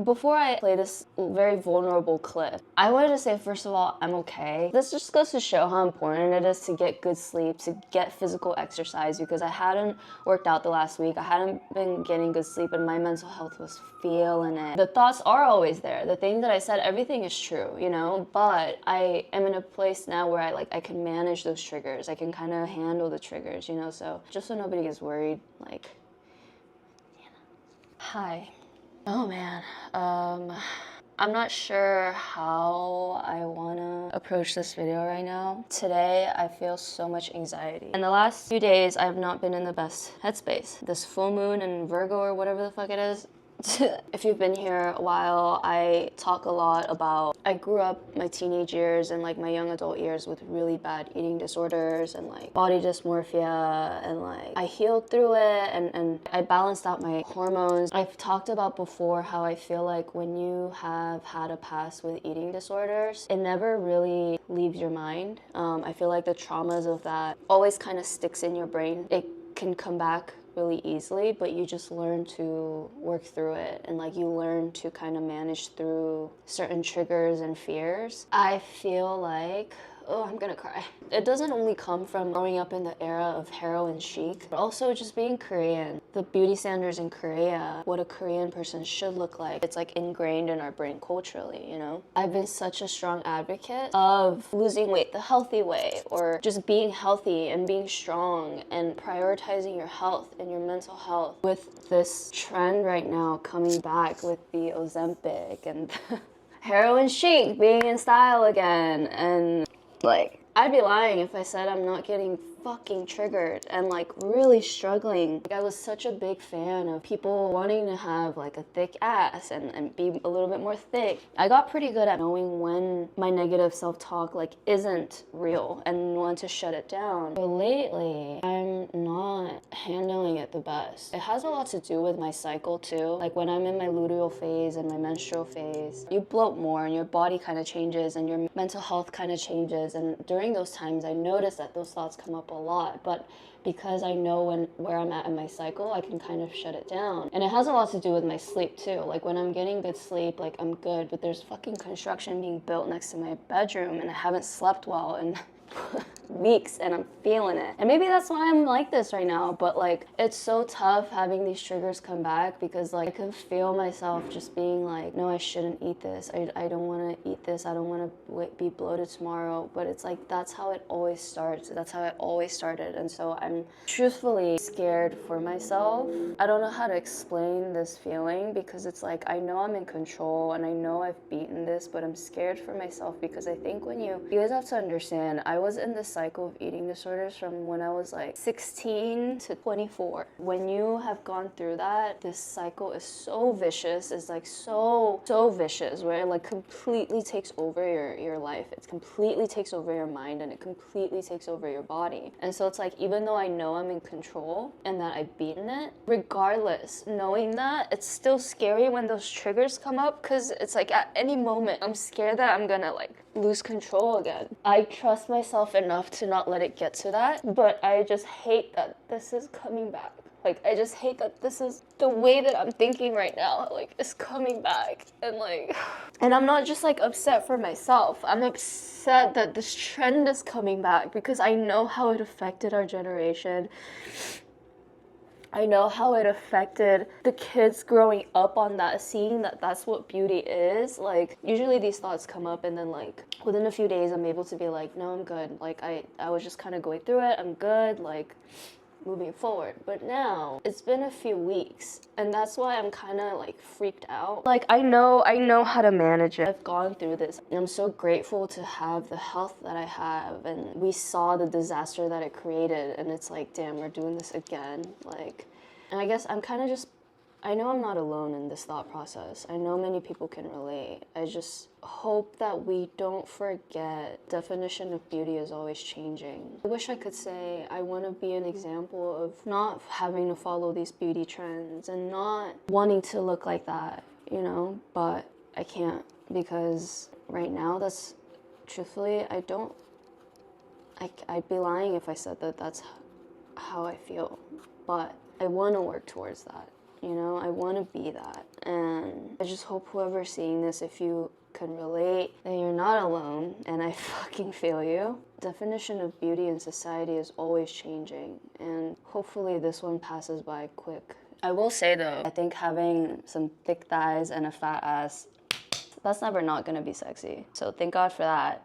Before I play this very vulnerable clip, I wanted to say, first of all, I'm okay. This just goes to show how important it is to get good sleep, to get physical exercise, because I hadn't worked out the last week. I hadn't been getting good sleep and my mental health was feeling it. The thoughts are always there. The thing that I said, everything is true, you know? But I am in a place now where I can manage those triggers. I can kind of handle the triggers, you know? So just so nobody gets worried, like, hi. Oh man, I'm not sure how I wanna approach this video right now. Today, I feel so much anxiety. In the last few days, I've not been in the best headspace. This full moon in Virgo or whatever the fuck it is. If you've been here a while, I talk a lot about, I grew up my teenage years and like my young adult years with really bad eating disorders and like body dysmorphia, and like I healed through it and I balanced out my hormones. I've talked about before how I feel like when you have had a past with eating disorders, it never really leaves your mind. I feel like the traumas of that always kind of sticks in your brain. It can come back really easily, but you just learn to work through it, and like you learn to kind of manage through certain triggers and fears. I feel like, oh, I'm gonna cry. It doesn't only come from growing up in the era of heroin chic, but also just being Korean. The beauty standards in Korea, what a Korean person should look like, it's like ingrained in our brain culturally, you know? I've been such a strong advocate of losing weight the healthy way, or just being healthy and being strong and prioritizing your health and your mental health. With this trend right now coming back with the Ozempic and heroin chic being in style again, and like, I'd be lying if I said I'm not getting fucking triggered and like really struggling. Like, I was such a big fan of people wanting to have like a thick ass and be a little bit more thick. I got pretty good at knowing when my negative self-talk like isn't real and when to shut it down. But lately, I'm not handling it the best. It has a lot to do with my cycle too. Like when I'm in my luteal phase and my menstrual phase, you bloat more and your body kind of changes and your mental health kind of changes. And during those times, I notice that those thoughts come up a lot, but because I know where I'm at in my cycle, I can kind of shut it down. And it has a lot to do with my sleep too. Like when I'm getting good sleep, like I'm good, but there's fucking construction being built next to my bedroom and I haven't slept well and weeks and I'm feeling it. And maybe that's why I'm like this right now, but like it's so tough having these triggers come back, because like I can feel myself just being like, no, I shouldn't eat this. I don't want to eat this. I don't want to be bloated tomorrow. But it's like that's how it always starts. That's how it always started. And so I'm truthfully scared for myself. I don't know how to explain this feeling, because it's like I know I'm in control and I know I've beaten this, but I'm scared for myself, because I think when you guys have to understand, I was in this cycle of eating disorders from when I was like 16 to 24. When you have gone through that, this cycle is so vicious. It's like so vicious, where it like completely takes over your life. It completely takes over your mind and it completely takes over your body. And so it's like, even though I know I'm in control and that I've beaten it, regardless, knowing that, it's still scary when those triggers come up, because it's like at any moment I'm scared that I'm gonna like lose control again. I trust myself enough to not let it get to that, but I just hate that this is coming back. Like, I just hate that this is the way that I'm thinking right now, like, is coming back. And like, and I'm not just like upset for myself. I'm upset that this trend is coming back, because I know how it affected our generation. I know how it affected the kids growing up on that, seeing that that's what beauty is. Like, usually these thoughts come up and then like within a few days I'm able to be like, no, I'm good. Like I was just kind of going through it. I'm good. Like, moving forward. But now it's been a few weeks, and that's why I'm kind of like freaked out. Like I know how to manage it. I've gone through this, and I'm so grateful to have the health that I have, and we saw the disaster that it created, and it's like, damn, we're doing this again. Like, and I guess I'm kind of just, I know I'm not alone in this thought process. I know many people can relate. I just hope that we don't forget definition of beauty is always changing. I wish I could say I want to be an example of not having to follow these beauty trends and not wanting to look like that, you know, but I can't, because right now that's, truthfully, I'd be lying if I said that that's how I feel, but I want to work towards that. you know? I want to be that. And I just hope whoever's seeing this, if you can relate, that you're not alone, and I fucking feel you. Definition of beauty in society is always changing, and hopefully this one passes by quick. I will say though, I think having some thick thighs and a fat ass, that's never not gonna be sexy. So thank God for that.